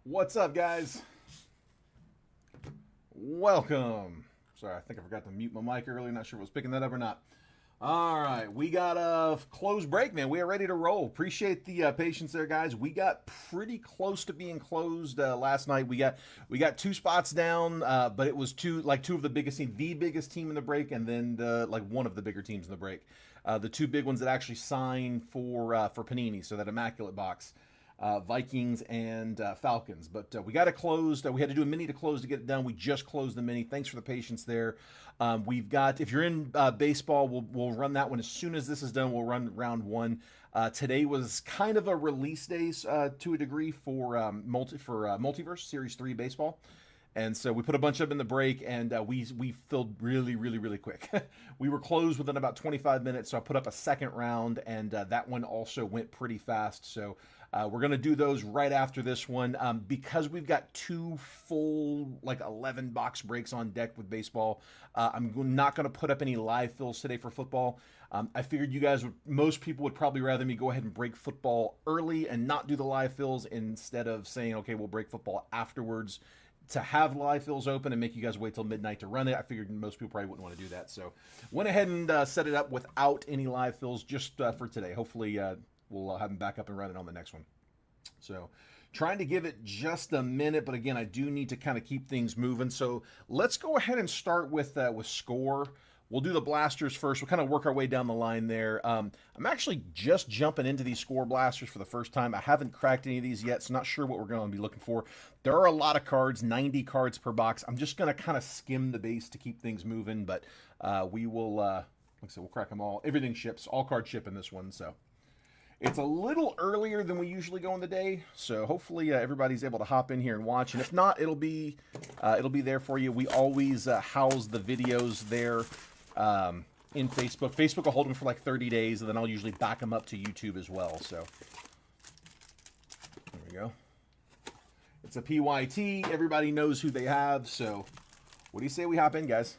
What's up, guys? Welcome. Sorry, I think I forgot to mute my mic earlier. Not sure if I was picking that up or not. All right, we got a closed break, man. We are ready to roll. Appreciate the patience there, guys. We got pretty close to being closed last night. We got two spots down, but it was two of the biggest team, the biggest team in the break, and then one of the bigger teams in the break. The two big ones that actually signed for Panini, so that immaculate box. Vikings and Falcons. But we got it closed. We had to do a mini to close to get it done. We just closed the mini. Thanks for the patience there. We've got, if you're in baseball, we'll run that one as soon as this is done. We'll run round one. Today was kind of a release day to a degree for Multiverse Series 3 baseball. And so we put a bunch of them in the break, and we filled really quick. We were closed within about 25 minutes, so I put up a second round, and that one also went pretty fast. So we're going to do those right after this one. Because we've got two full, 11 box breaks on deck with baseball, I'm not going to put up any live fills today for football. I figured most people would probably rather me go ahead and break football early and not do the live fills instead of saying, okay, we'll break football afterwards, to have live fills open and make you guys wait till midnight to run it. I figured most people probably wouldn't want to do that. So went ahead and set it up without any live fills just for today. Hopefully we'll have them back up and running on the next one. So trying to give it just a minute, but again, I do need to kind of keep things moving. So let's go ahead and start with score. We'll do the blasters first. We'll kind of work our way down the line there. I'm actually just jumping into these score blasters for the first time. I haven't cracked any of these yet, so not sure what we're going to be looking for. There are a lot of cards, 90 cards per box. I'm just going to kind of skim the base to keep things moving, but we will, like I said, we'll crack them all. Everything ships, all cards ship in this one, so. It's a little earlier than we usually go in the day, so hopefully everybody's able to hop in here and watch. And if not, it'll be there for you. We always house the videos there in Facebook. Facebook will hold them for like 30 days, and then I'll usually back them up to YouTube as well. So there we go. It's a PYT. Everybody knows who they have. So what do you say we hop in, guys?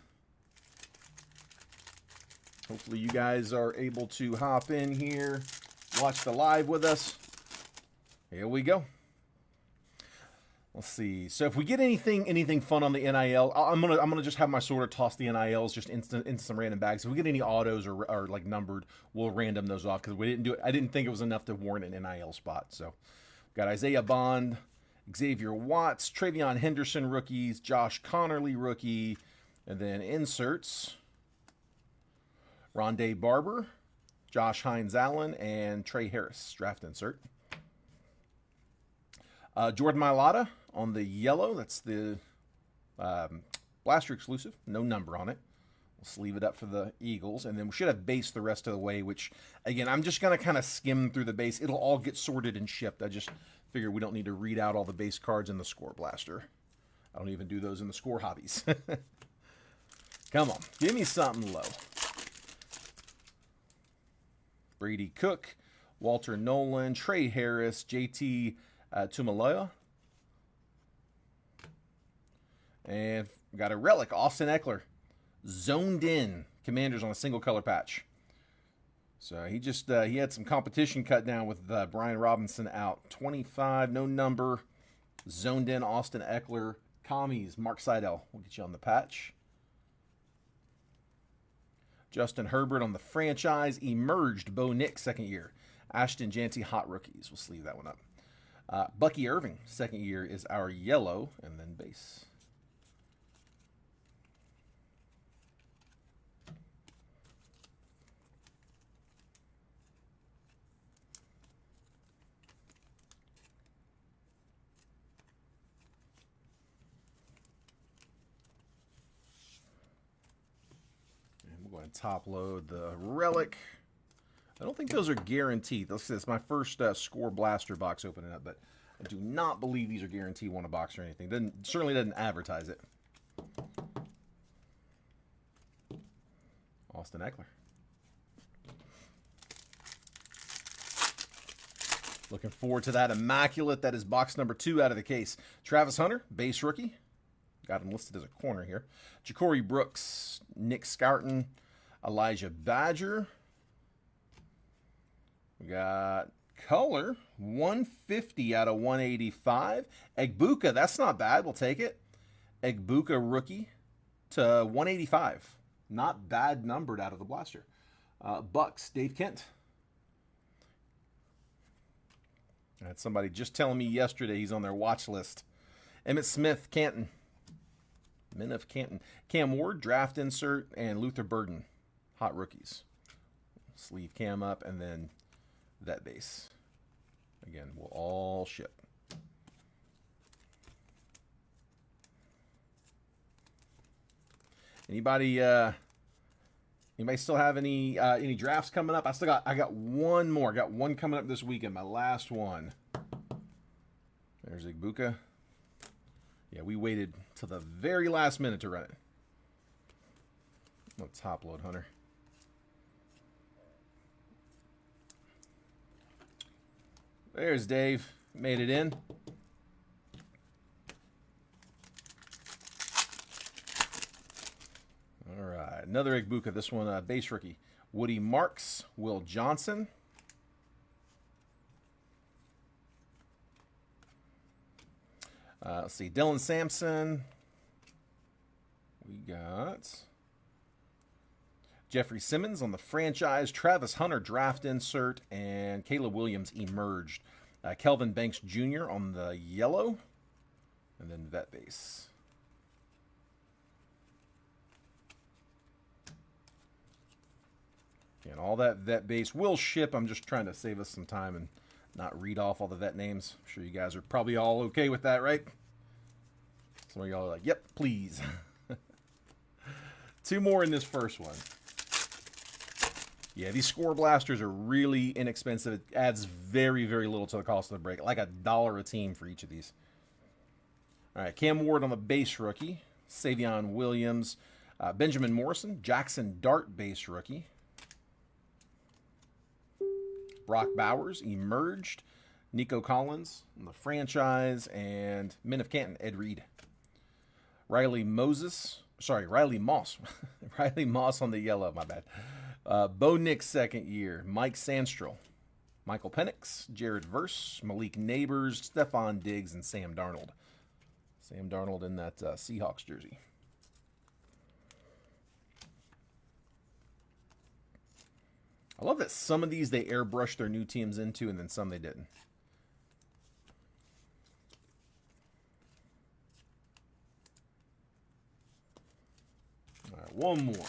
Hopefully you guys are able to hop in here. Watch the live with us. Here we go. Let's see. So if we get anything fun on the NIL, I'm gonna just have my sorter toss the NILs just into some random bags. If we get any autos or like numbered, we'll random those off because we didn't do it. I didn't think it was enough to warrant an NIL spot. So got Isaiah Bond, Xavier Watts, Travion Henderson rookies, Josh Connerly rookie, and then inserts Rondé Barber, Josh Hines Allen, and Trey Harris, draft insert. Jordan Mailata on the yellow. That's the blaster exclusive. No number on it. We'll sleeve it up for the Eagles. And then we should have base the rest of the way, which, again, I'm just going to kind of skim through the base. It'll all get sorted and shipped. I just figure we don't need to read out all the base cards in the score blaster. I don't even do those in the score hobbies. Come on. Give me something low. Brady Cook, Walter Nolan, Trey Harris, JT Tumaloa. And we got a relic, Austin Eckler. Zoned in. Commanders on a single color patch. So he just he had some competition cut down with Brian Robinson out. 25, no number. Zoned in, Austin Eckler. Commies, Mark Seidel. We'll get you on the patch. Justin Herbert on the franchise. Emerged, Bo Nix, second year. Ashton Janty, hot rookies. We'll sleeve that one up. Bucky Irving, second year, is our yellow, and then base. We're going to top load the relic. I don't think those are guaranteed. This is my first score blaster box opening up, but I do not believe these are guaranteed one a box or anything. Certainly doesn't advertise it. Austin Eckler. Looking forward to that immaculate. That is box number 2 out of the case. Travis Hunter, base rookie. Got him listed as a corner here. Ja'Cory Brooks, Nick Scourton, Elijah Badger. We got color, 150 out of 185. Egbuka, that's not bad. We'll take it. Egbuka rookie to 185. Not bad numbered out of the blaster. Bucks, Dave Kent. I had somebody just telling me yesterday he's on their watch list. Emmett Smith, Canton. Men of Canton. Cam Ward, draft insert, and Luther Burden, hot rookies. Sleeve cam up, and then that base. Again, will all ship. Anybody still have any drafts coming up? I got one more. I got one coming up this weekend, my last one. There's Egbuka. Yeah, we waited till the very last minute to run it. No top load, Hunter. There's Dave. Made it in. All right, another Egbuka. This one, base rookie. Woody Marks, Will Johnson. Let's see, Dylan Sampson. We got Jeffrey Simmons on the franchise. Travis Hunter, draft insert. And Caleb Williams emerged. Kelvin Banks Jr. on the yellow. And then vet base. And all that vet base will ship. I'm just trying to save us some time and not read off all the vet names. I'm sure you guys are probably all okay with that, right? Some of y'all are like, yep, please. Two more in this first one. Yeah, these score blasters are really inexpensive. It adds very, very little to the cost of the break. Like $1 a team for each of these. All right, Cam Ward on the base rookie. Savion Williams. Benjamin Morrison. Jackson Dart base rookie. Brock Bowers emerged. Nico Collins on the franchise. And Men of Canton, Ed Reed. Riley Moss. Riley Moss on the yellow, my bad. Bo Nix, second year. Mike Sandstrel. Michael Penix. Jared Verse. Malik Neighbors. Stephon Diggs, and Sam Darnold. Sam Darnold in that Seahawks jersey. I love that some of these they airbrushed their new teams into, and then some they didn't. All right, one more.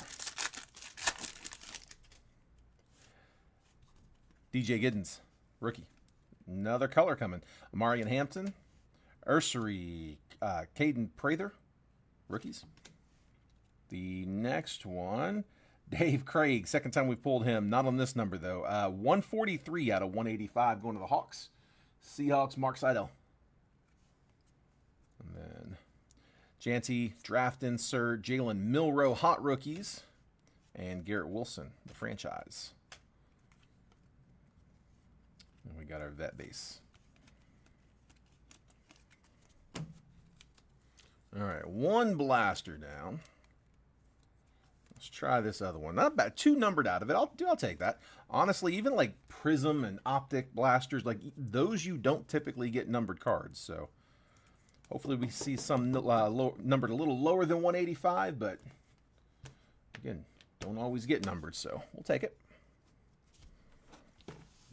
DJ Giddens, rookie. Another color coming. Amarian Hampton, Ursery, Caden Prather, rookies. The next one, Dave Craig, second time we've pulled him. Not on this number, though. 143 out of 185 going to the Hawks. Seahawks, Mark Seidel. And then Janty, draft insert, Jalen Milroe, hot rookies. And Garrett Wilson, the franchise. And we got our vet base. All right, one blaster down. Let's try this other one. Not bad. Two numbered out of it. I'll take that. Honestly, even like Prism and Optic blasters, like those you don't typically get numbered cards. So hopefully we see some numbered a little lower than 185, but again, don't always get numbered, so we'll take it.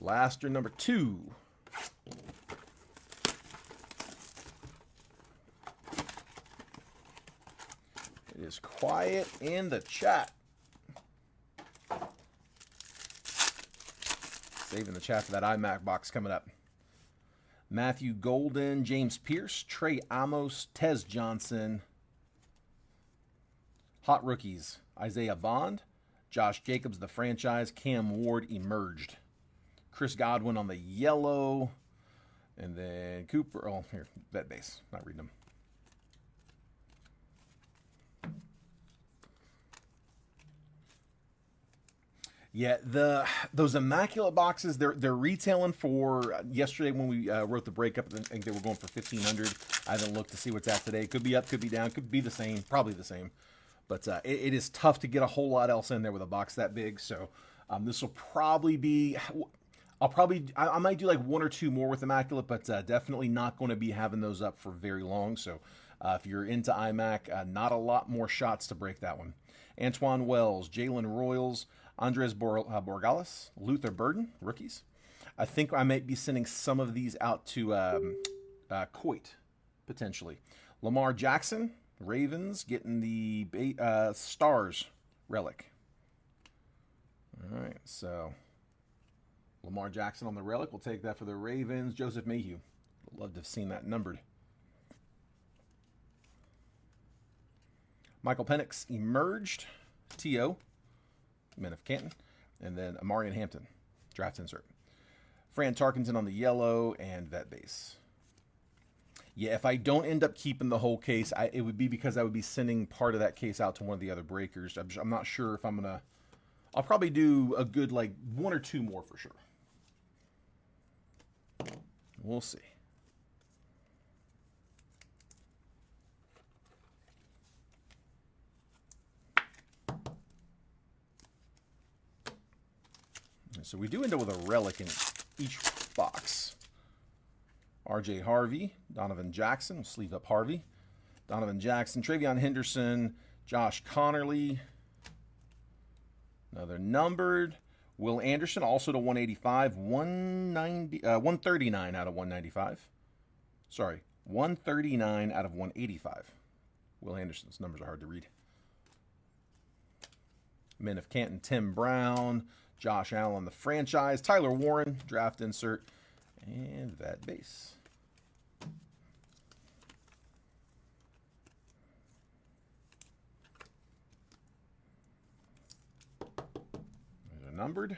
Blaster number 2. It is quiet in the chat. Saving the chat for that iMac box coming up. Matthew Golden, James Pierce, Trey Amos, Tez Johnson. Hot rookies, Isaiah Bond, Josh Jacobs, the franchise, Cam Ward emerged. Chris Godwin on the yellow. And then Cooper, oh, here, vet base, not reading them. Yeah, those immaculate boxes, they're retailing for yesterday when we wrote the breakup. I think they were going for $1,500. I haven't looked to see what's at today. Could be up, could be down, could be the same, probably the same. But it is tough to get a whole lot else in there with a box that big. So this will probably be, I might do like one or two more with Immaculate, but definitely not going to be having those up for very long. So if you're into iMac, not a lot more shots to break that one. Antoine Wells, Jalen Royals, Andres Borgales, Luther Burden, rookies. I think I might be sending some of these out to Coit, potentially. Lamar Jackson, Ravens, getting the Stars relic. All right, so Lamar Jackson on the relic. We'll take that for the Ravens. Joseph Mayhew. Would love to have seen that numbered. Michael Penix emerged. T.O. Men of Canton. And then Amarian Hampton. Draft insert. Fran Tarkenton on the yellow and that base. Yeah, if I don't end up keeping the whole case, it would be because I would be sending part of that case out to one of the other breakers. I'm not sure if I'm going to... I'll probably do a good, like, one or two more for sure. We'll see. So we do end up with a relic in each box. R.J. Harvey, Donovan Jackson, we'll sleeve up Harvey. Donovan Jackson, Travion Henderson, Josh Connerly. Another numbered. Will Anderson, also to 185, 139 out of 195. Sorry, 139 out of 185. Will Anderson's numbers are hard to read. Men of Canton, Tim Brown, Josh Allen, the franchise, Tyler Warren, draft insert, and that base. These are numbered.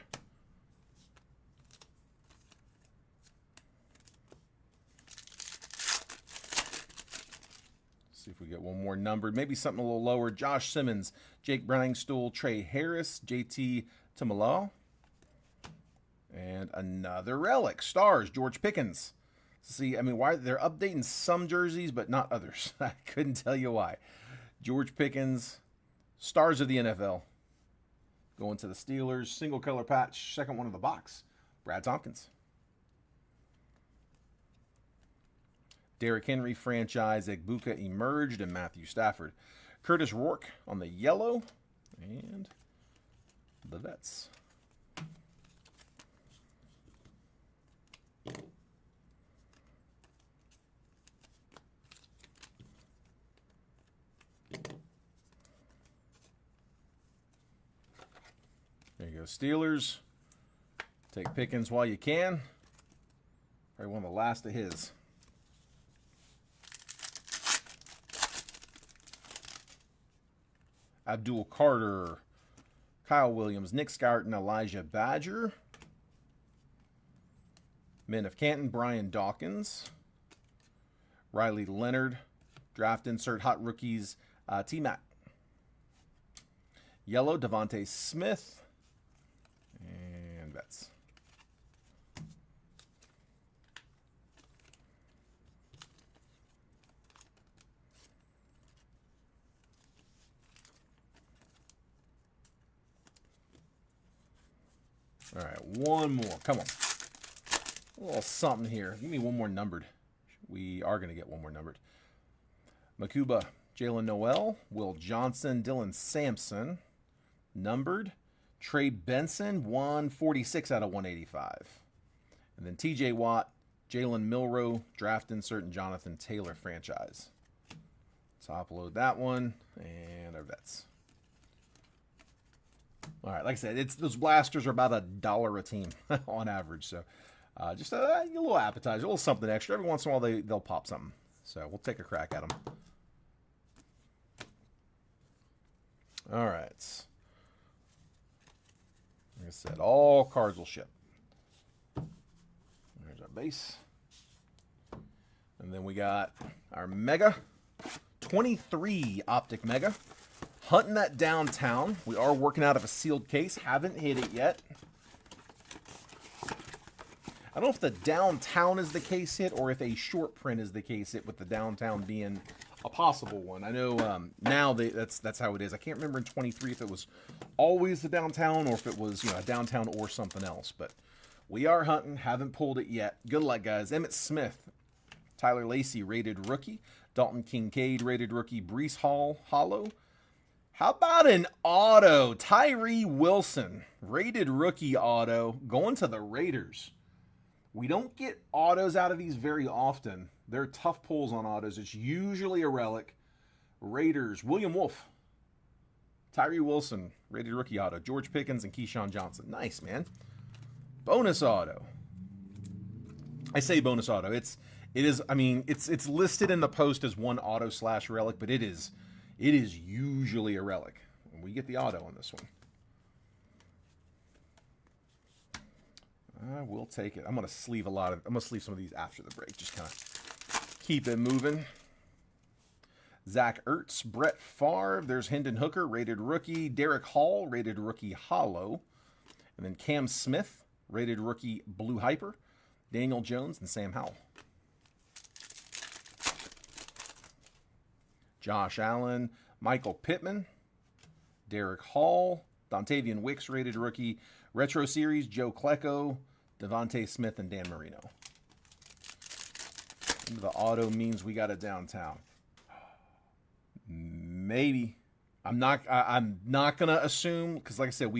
See if we get one more numbered. Maybe something a little lower. Josh Simmons, Jake Browningstool, Trey Harris, JT Timalaw. And another relic. Stars, George Pickens. See, I mean, why they're updating some jerseys, but not others. I couldn't tell you why. George Pickens, stars of the NFL. Going to the Steelers. Single color patch. Second one of the box. Brad Tompkins. Derrick Henry franchise. Egbuka emerged. And Matthew Stafford. Curtis Rourke on the yellow. And the vets. There you go, Steelers. Take Pickens while you can. Probably one of the last of his. Abdul Carter, Kyle Williams, Nick Scourton, Elijah Badger. Men of Canton, Brian Dawkins. Riley Leonard, draft insert, hot rookies, T-Mac. Yellow, Devontae Smith. And vets. All right, one more. Come on. A little something here. Give me one more numbered. We are going to get one more numbered. Makuba, Jalen Noel, Will Johnson, Dylan Sampson. Numbered. Trey Benson, 146 out of 185. And then TJ Watt, Jalen Milroe, draft insert, and Jonathan Taylor franchise. Top load that one, and our vets. All right, like I said, those blasters are about $1 a team on average. So just a little appetizer, a little something extra. Every once in a while, they'll pop something. So we'll take a crack at them. All right. Like I said, all cards will ship. There's our base. And then we got our Mega. 23 Optic Mega. Hunting that downtown. We are working out of a sealed case. Haven't hit it yet. I don't know if the downtown is the case hit or if a short print is the case hit, with the downtown being a possible one. I know now that's how it is. I can't remember in 23 if it was always the downtown or if it was, a downtown or something else. But We are hunting. Haven't pulled it yet. Good luck, guys. Emmitt Smith, Tyler Lacey, rated rookie. Dalton Kincaid, rated rookie. Breece Hall, hollow. How about an auto? Tyree Wilson, rated rookie auto, going to the Raiders. We don't get autos out of these very often. They're tough pulls on autos. It's usually a relic. Raiders, William Wolf, Tyree Wilson, rated rookie auto. George Pickens and Keyshawn Johnson. Nice, man. Bonus auto. I say bonus auto. It is. I mean, it's listed in the post as one auto / relic, but it is usually a relic. And we get the auto on this one. I will take it. I'm gonna sleeve some of these after the break. Just kind of keep it moving. Zach Ertz, Brett Favre. There's Hendon Hooker, rated rookie. Derek Hall, rated rookie hollow. And then Cam Smith, rated rookie blue hyper. Daniel Jones and Sam Howell. Josh Allen, Michael Pittman, Derek Hall, Dontavian Wicks, rated rookie. Retro Series, Joe Klecko, Devontae Smith, and Dan Marino. The auto means we got it downtown. Maybe. I'm not gonna assume, because like I said,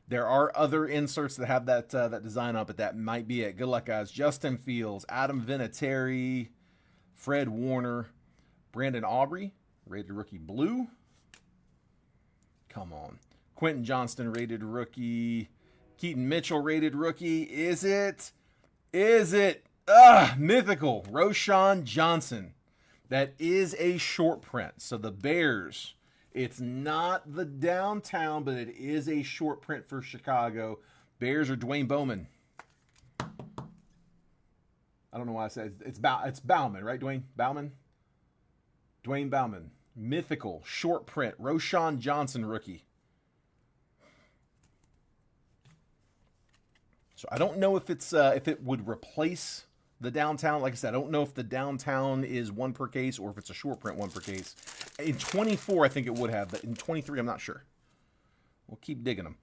there are other inserts that have that design on, but that might be it. Good luck, guys. Justin Fields, Adam Vinatieri, Fred Warner, Brandon Aubrey, rated rookie blue. Come on. Quentin Johnston, rated rookie. Keaton Mitchell, rated rookie. Is it? Mythical. Roshan Johnson. That is a short print. So the Bears, it's not the downtown, but it is a short print for Chicago. Bears are Dwayne Bowman. I don't know why I said it's Bauman, right, Dwayne? Bauman? Dwayne Bauman. Mythical, short print. Roshan Johnson, rookie. So I don't know if it would replace the downtown. Like I said, I don't know if the downtown is one per case or if it's a short print one per case. In 24, I think it would have, but in 23, I'm not sure. We'll keep digging them.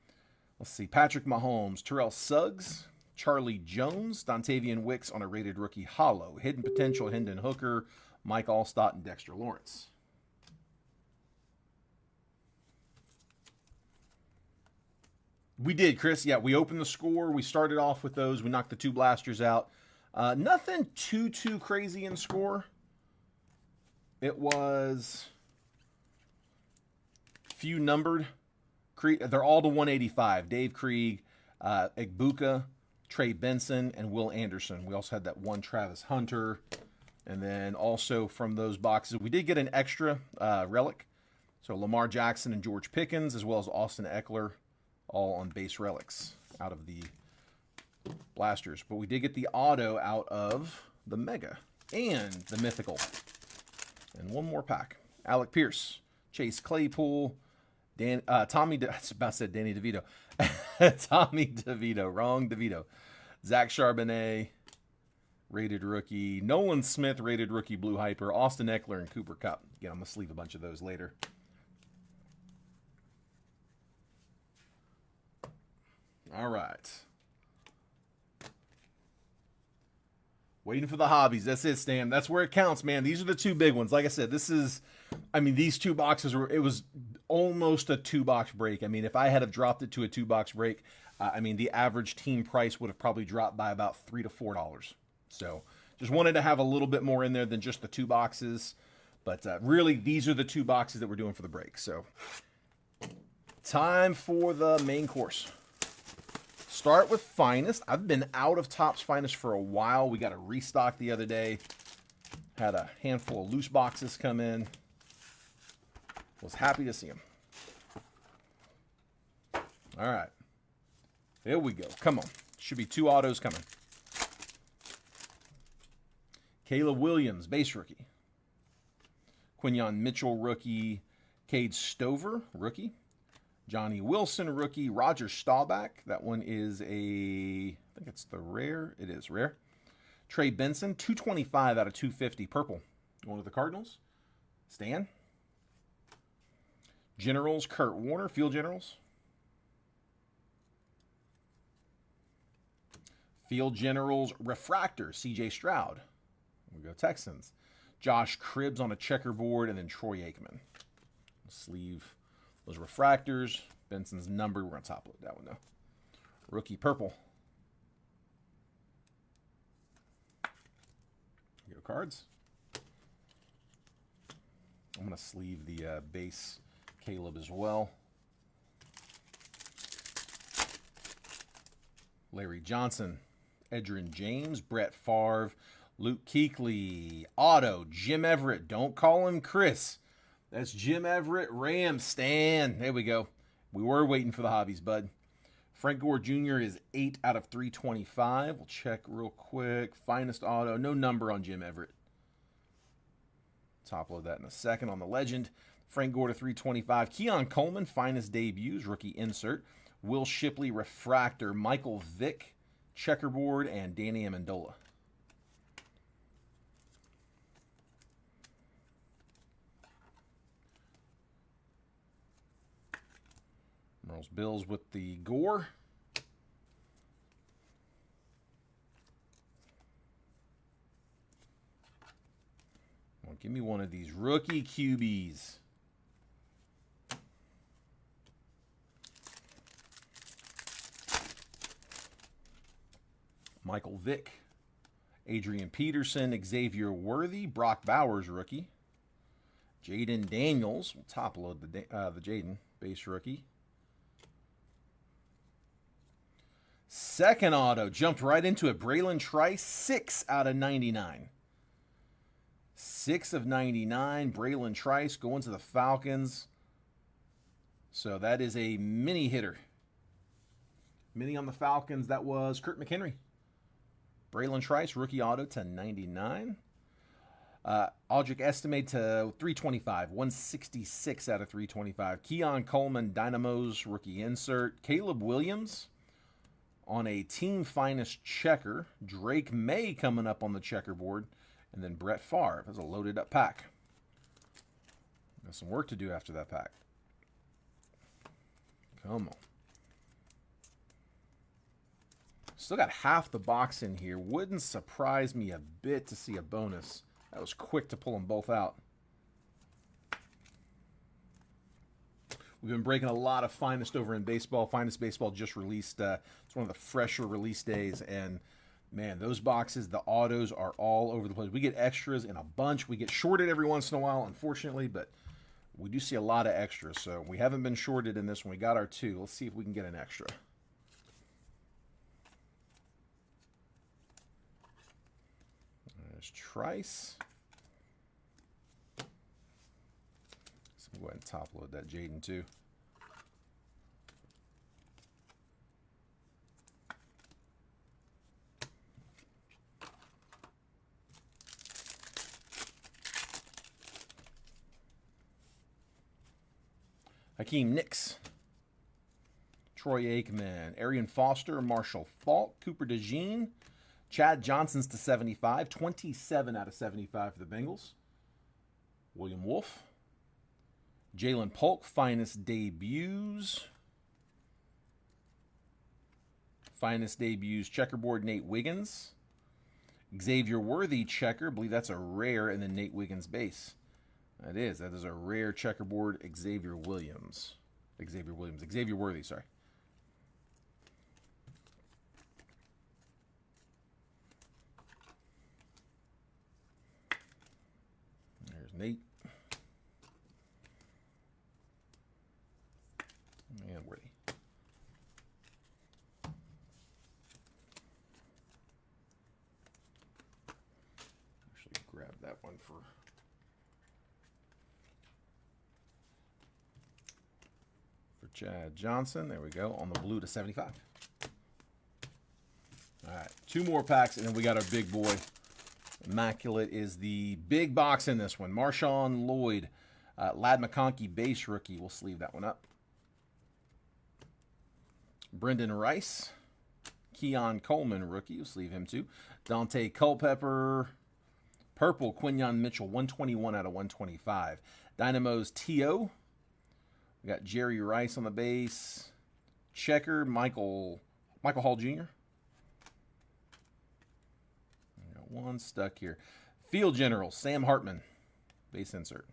Let's see. Patrick Mahomes, Terrell Suggs, Charlie Jones, Dontavian Wicks on a rated rookie hollow. Hidden Potential, Hendon Hooker, Mike Allstott, and Dexter Lawrence. We did, Chris. Yeah, we opened the score. We started off with those. We knocked the 2 blasters out. Nothing too crazy in score. It was few numbered. They're all to 185. Dave Krieg, Egbuka, Trey Benson, and Will Anderson. We also had that one Travis Hunter. And then also from those boxes, we did get an extra relic. So Lamar Jackson and George Pickens, as well as Austin Eckler, all on base relics out of the blasters. But we did get the auto out of the mega and the mythical. And one more pack. Alec Pierce, Chase Claypool, Tommy, I was about to say Danny DeVito. Tommy DeVito, wrong DeVito. Zach Charbonnet, rated rookie. Nolan Smith, rated rookie blue hyper. Austin Eckler and Cooper Kupp. Again, I'm going to sleeve a bunch of those later. All right. Waiting for the hobbies. That's it, Stan. That's where it counts, man. These are the 2 big ones. Like I said, these 2 boxes it was almost a 2-box break. I mean, if I had have dropped it to a 2-box break, the average team price would have probably dropped by about $3 to $4. So just wanted to have a little bit more in there than just the 2 boxes. But really, these are the 2 boxes that we're doing for the break. So time for the main course. Start with Finest. I've been out of Topps Finest for a while. We got a restock the other day. Had a handful of loose boxes come in. Was happy to see them. All right. There we go. Come on. Should be 2 autos coming. Caleb Williams, base rookie. Quinyon Mitchell, rookie. Cade Stover, rookie. Johnny Wilson, rookie. Roger Staubach. That one is I think it's the rare. It is rare. Trey Benson, 225 out of 250. Purple. Going with the Cardinals. Stan. Generals, Kurt Warner. Field Generals. Field Generals Refractor, C.J. Stroud. We go Texans. Josh Cribbs on a checkerboard, and then Troy Aikman. Sleeve those refractors. Benson's number. We're going to top load that one, though. Rookie purple. Go cards. I'm going to sleeve the base Caleb as well. Larry Johnson, Edgerrin James, Brett Favre, Luke Kuechly, Otto, Jim Everett. Don't call him Chris. That's Jim Everett, Ram Stan. There we go. We were waiting for the hobbies, bud. Frank Gore Jr. is 8 out of 325. We'll check real quick. Finest auto. No number on Jim Everett. Top load that in a second on the legend. Frank Gore to 325. Keon Coleman, finest debuts. Rookie insert. Will Shipley, refractor. Michael Vick, checkerboard. And Danny Amendola. Merle's Bills with the Gore. Well, give me one of these rookie QBs. Michael Vick, Adrian Peterson, Xavier Worthy, Brock Bowers rookie. Jaden Daniels, we'll top load the Jaden base rookie. Second auto, jumped right into it. Braylon Trice, 6 out of 99. 6 of 99. Braylon Trice going to the Falcons. So that is a mini hitter. Mini on the Falcons. That was Kurt McHenry. Braylon Trice, rookie auto to 99. Aldrich Estimate to 325. 166 out of 325. Keon Coleman, Dynamos, rookie insert. Caleb Williams on a team finest checker. Drake May coming up on the checkerboard. And then Brett Favre. That's a loaded up pack. Got some work to do after that pack. Come on. Still got half the box in here. Wouldn't surprise me a bit to see a bonus. That was quick to pull them both out. We've been breaking a lot of Finest over in baseball. Finest Baseball just released. It's one of the fresher release days. And, man, those boxes, the autos are all over the place. We get extras in a bunch. We get shorted every once in a while, unfortunately. But we do see a lot of extras. So we haven't been shorted in this one. We got our 2. Let's see if we can get an extra. There's Trice. So we'll go ahead and top load that Jaden too. Hakeem Nicks. Troy Aikman. Arian Foster. Marshall Faulk. Cooper DeJean. Chad Johnson's to 75. 27 out of 75 for the Bengals. William Wolf. Jalen Polk, finest debuts. Finest debuts, checkerboard, Nate Wiggins. Xavier Worthy, checker. I believe that's a rare, and then Nate Wiggins base. That is a rare checkerboard, Xavier Worthy, sorry. There's Nate. And Worthy. Actually grab that one for Chad Johnson. There we go, on the blue to 75. All right, 2 more packs, and then we got our big boy. Immaculate is the big box in this one. Marshawn Lloyd, Ladd McConkey, base rookie. We'll sleeve that one up. Brendan Rice, Keon Coleman, rookie. We'll sleeve him too. Dante Culpepper, purple, Quinyon Mitchell, 121 out of 125. Dynamo's T.O. We got Jerry Rice on the base. Checker, Michael Hall Jr. Got one stuck here. Field General, Sam Hartman. Base insert.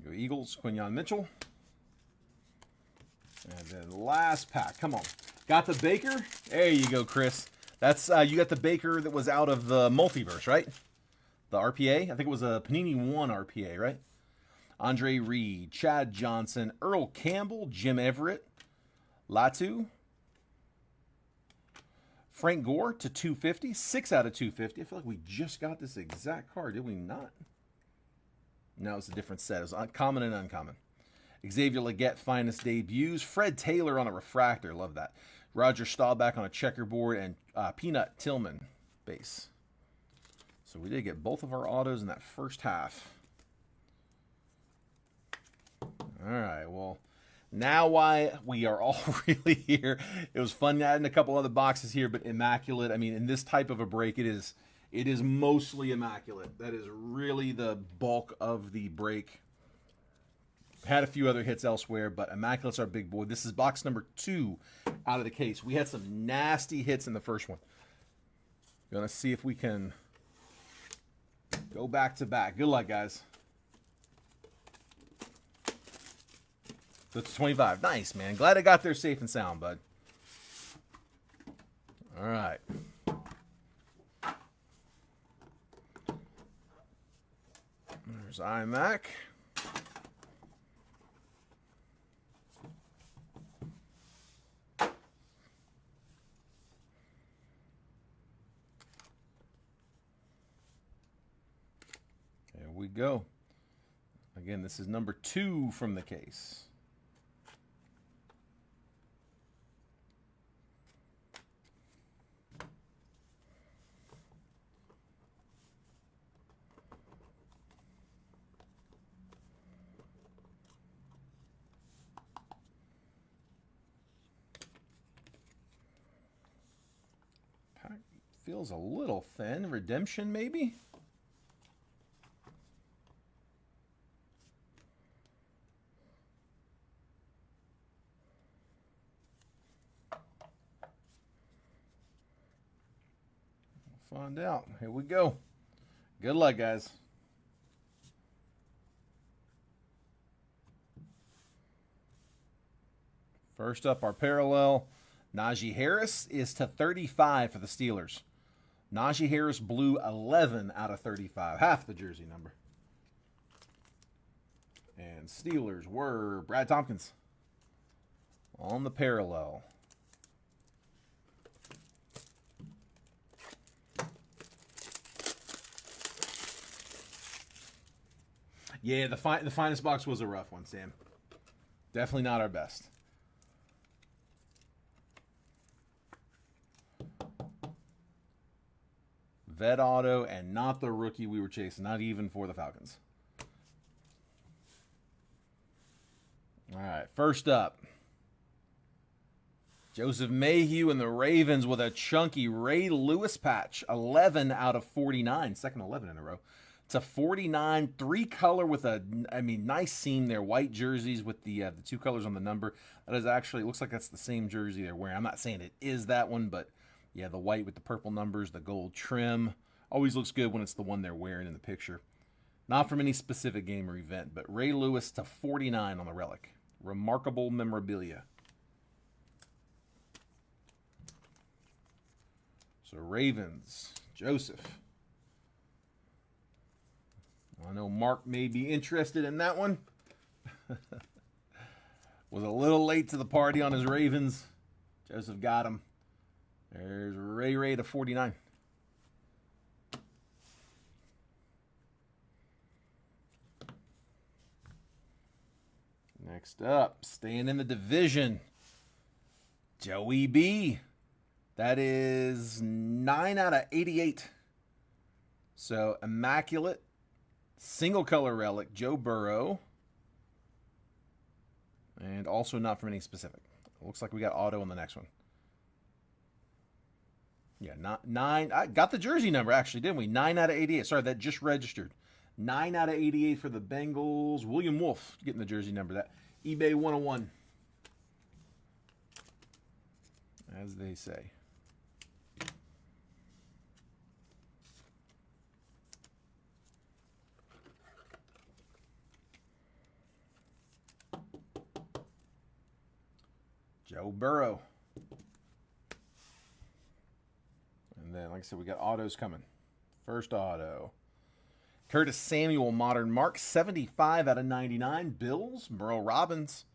Go Eagles, Quinyon Mitchell. And then last pack. Come on. Got the Baker? There you go, Chris. That's you got the Baker that was out of the multiverse, right? The RPA? I think it was a Panini 1 RPA, right? Andre Reed, Chad Johnson, Earl Campbell, Jim Everett, Latu, Frank Gore to 250, 6 out of 250. I feel like we just got this exact card, did we not? No, it's a different set. It was common and uncommon. Xavier Legette, finest debuts. Fred Taylor on a refractor. Love that. Roger Staubach on a checkerboard. And Peanut Tillman base. So we did get both of our autos in that first half. All right, well, now why we are all really here. It was fun adding a couple other boxes here, but immaculate. I mean, in this type of a break, it is mostly immaculate. That is really the bulk of the break. Had a few other hits elsewhere, but Immaculate's our big boy. This is box number 2 out of the case. We had some nasty hits in the first one. Gonna see if we can go back to back. Good luck, guys. That's 25. Nice, man. Glad I got there safe and sound, bud. All right. There's iMac. There we go. Again, this is number 2 from the case. Feels a little thin. Redemption, maybe? We'll find out. Here we go. Good luck, guys. First up, our parallel. Najee Harris is to 35 for the Steelers. Najee Harris blue 11 out of 35. Half the jersey number. And Steelers were Brad Tompkins on the parallel. Yeah, the finest box was a rough one, Sam. Definitely not our best. Vet auto and not the rookie we were chasing, not even for the Falcons. All right, first up. Joseph Mayhew and the Ravens with a chunky Ray Lewis patch. 11 out of 49. Second 11 in a row. To 49. 3-color with a, nice seam there. White jerseys with the 2 colors on the number. That is actually, it looks like that's the same jersey they're wearing. I'm not saying it is that one, but yeah, the white with the purple numbers, the gold trim. Always looks good when it's the one they're wearing in the picture. Not from any specific game or event, but Ray Lewis to 49 on the relic. Remarkable memorabilia. So Ravens, Joseph. I know Mark may be interested in that one. Was a little late to the party on his Ravens. Joseph got him. There's Ray to 49. Next up, staying in the division, Joey B. That is 9 out of 88. So immaculate, single color relic, Joe Burrow. And also not from any specific. Looks like we got auto on the next one. Yeah, not 9. I got the jersey number, actually, didn't we? 9 out of 88. Sorry, that just registered. 9 out of 88 for the Bengals. William Wolf getting the jersey number. That eBay 101. As they say. Joe Burrow. And then, like I said, we got autos coming. First auto. Curtis Samuel, Modern Mark, 75 out of 99. Bills, Merle Robbins.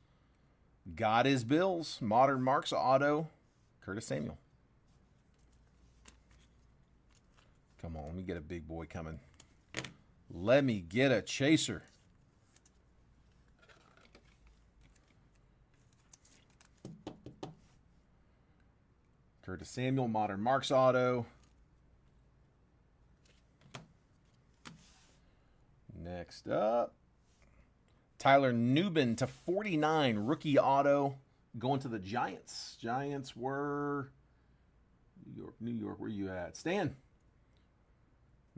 Got his Bills. Modern Marks auto. Curtis Samuel. Come on, let me get a big boy coming. Let me get a chaser. Curtis Samuel, Modern Marks auto. Next up, Tyler Nubin to 49, rookie auto, going to the Giants. Giants were New York, where you at? Stan.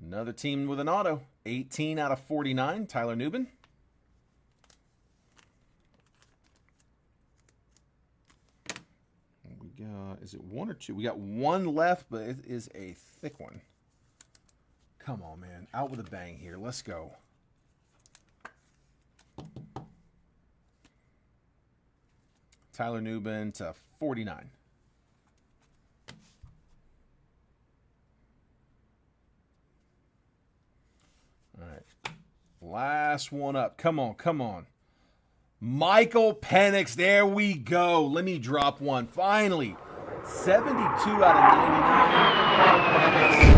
Another team with an auto. 18 out of 49, Tyler Nubin. We got, is it 1 or 2? We got 1 left, but it is a thick one. Come on, man. Out with a bang here. Let's go. Tyler Nubin to 49. All right. Last one up. Come on, come on. Michael Penix. There we go. Let me drop one. Finally. 72 out of 99.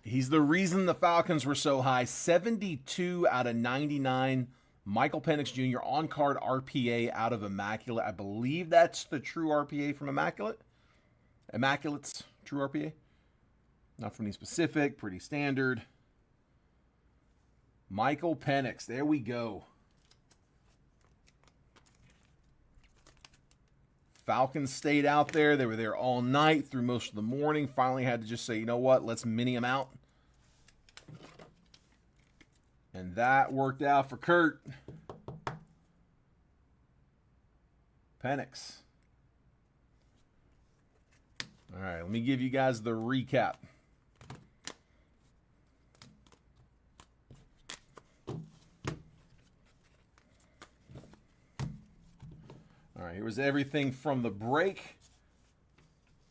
He's the reason the Falcons were so high. 72 out of 99. Michael Penix Jr. on-card RPA out of Immaculate. I believe that's the true RPA from Immaculate. Immaculate's true RPA. Not from any specific. Pretty standard. Michael Penix. There we go. Falcons stayed out there. They were there all night through most of the morning. Finally had to just say, you know what? Let's mini them out. And that worked out for Kurt. Penix. All right, let me give you guys the recap. All right, here was everything from the break.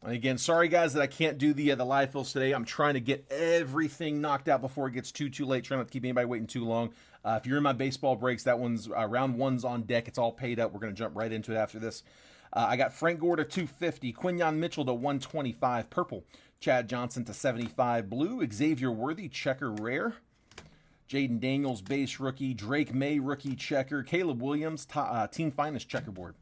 And again, sorry guys that I can't do the live fills today. I'm trying to get everything knocked out before it gets too late. Trying not to keep anybody waiting too long. If you're in my baseball breaks, that one's round 1's on deck. It's all paid up. We're going to jump right into it after this. I got Frank Gore to 250, Quinyon Mitchell to 125, purple. Chad Johnson to 75, blue. Xavier Worthy, checker rare. Jaden Daniels, base rookie. Drake May, rookie checker. Caleb Williams, team finest checkerboard.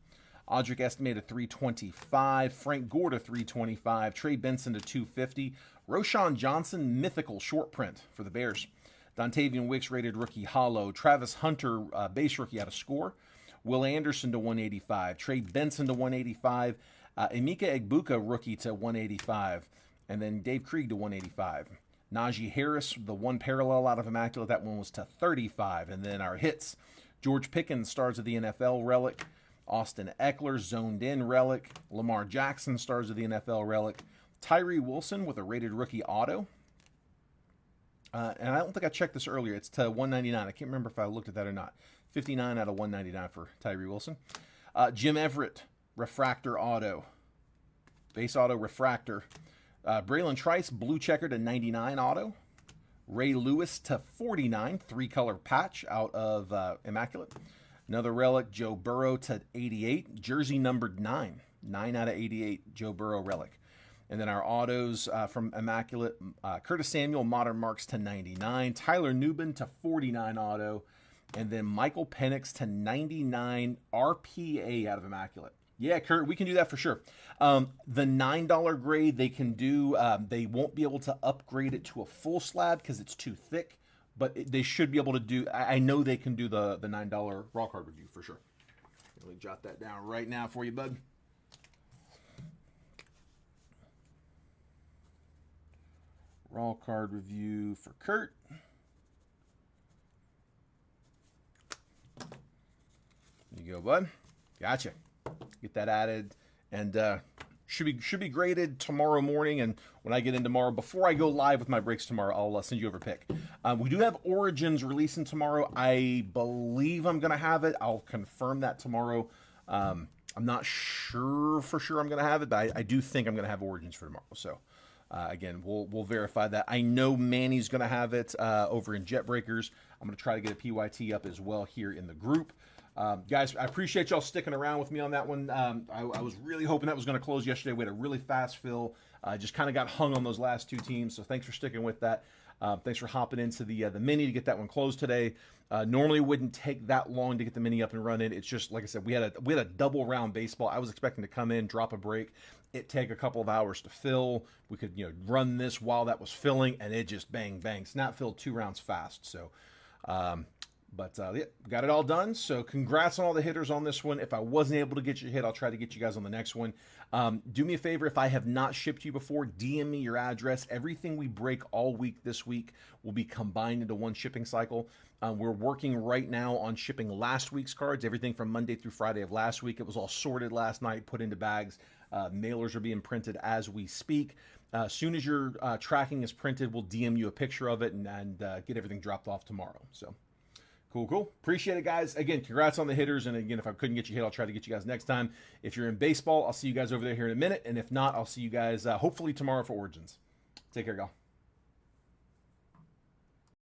Audric estimated 325. Frank Gore to 325. Trey Benson to 250. Roshan Johnson, mythical short print for the Bears. Dontavian Wicks, rated rookie hollow. Travis Hunter, base rookie out of score. Will Anderson to 185. Trey Benson to 185. Emeka Egbuka, rookie to 185. And then Dave Krieg to 185. Najee Harris, the one parallel out of Immaculate, that one was to 35. And then our hits, George Pickens, stars of the NFL relic. Austin Eckler, zoned in relic. Lamar Jackson, stars of the NFL relic. Tyree Wilson with a rated rookie auto. And I don't think I checked this earlier. It's to 199. I can't remember if I looked at that or not. 59 out of 199 for Tyree Wilson. Jim Everett, refractor auto. Base auto refractor. Braylon Trice, blue checker to 99 auto. Ray Lewis to 49, 3-color patch out of Immaculate. Another relic, Joe Burrow to 88, jersey numbered 9. 9 out of 88, Joe Burrow relic. And then our autos from Immaculate, Curtis Samuel, Modern Marks to 99. Tyler Nubin to 49 auto. And then Michael Penix to 99 RPA out of Immaculate. Yeah, Kurt, we can do that for sure. The $9 grade, they can do, they won't be able to upgrade it to a full slab because it's too thick. But they should be able to do, I know they can do the $9 raw card review for sure. Let me jot that down right now for you, bud. Baseball card review for Kurt. There you go, bud. Gotcha. Get that added, and should be graded tomorrow morning. And when I get in tomorrow, before I go live with my breaks tomorrow, I'll send you over a pick. We do have Origins releasing tomorrow. I believe I'm going to have it. I'll confirm that tomorrow. I'm not sure for sure I'm going to have it, but I do think I'm going to have Origins for tomorrow. So again, we'll verify that. I know Manny's going to have it over in Jet Breakers. I'm going to try to get a PYT up as well here in the group. Guys, I appreciate y'all sticking around with me on that one. I was really hoping that was going to close yesterday. We had a really fast fill. Just kind of got hung on those last two teams, so thanks for sticking with that. Thanks for hopping into the mini to get that one closed today. Normally it wouldn't take that long to get the mini up and running. It's just, like I said, we had a double round baseball. I was expecting to come in, drop a break. It take a couple of hours to fill. We could run this while that was filling, and it just bang, bang. Snap filled 2 rounds fast. So, yeah, got it all done. So congrats on all the hitters on this one. If I wasn't able to get you hit, I'll try to get you guys on the next one. Do me a favor, if I have not shipped you before, DM me your address. Everything we break all week this week will be combined into one shipping cycle. We're working right now on shipping last week's cards, everything from Monday through Friday of last week. It was all sorted last night, put into bags. Mailers are being printed as we speak. As soon as your tracking is printed, we'll DM you a picture of it and get everything dropped off tomorrow. So. Cool. Appreciate it, guys. Again, congrats on the hitters. And again, if I couldn't get you hit, I'll try to get you guys next time. If you're in baseball, I'll see you guys over there here in a minute. And if not, I'll see you guys hopefully tomorrow for Origins. Take care, y'all.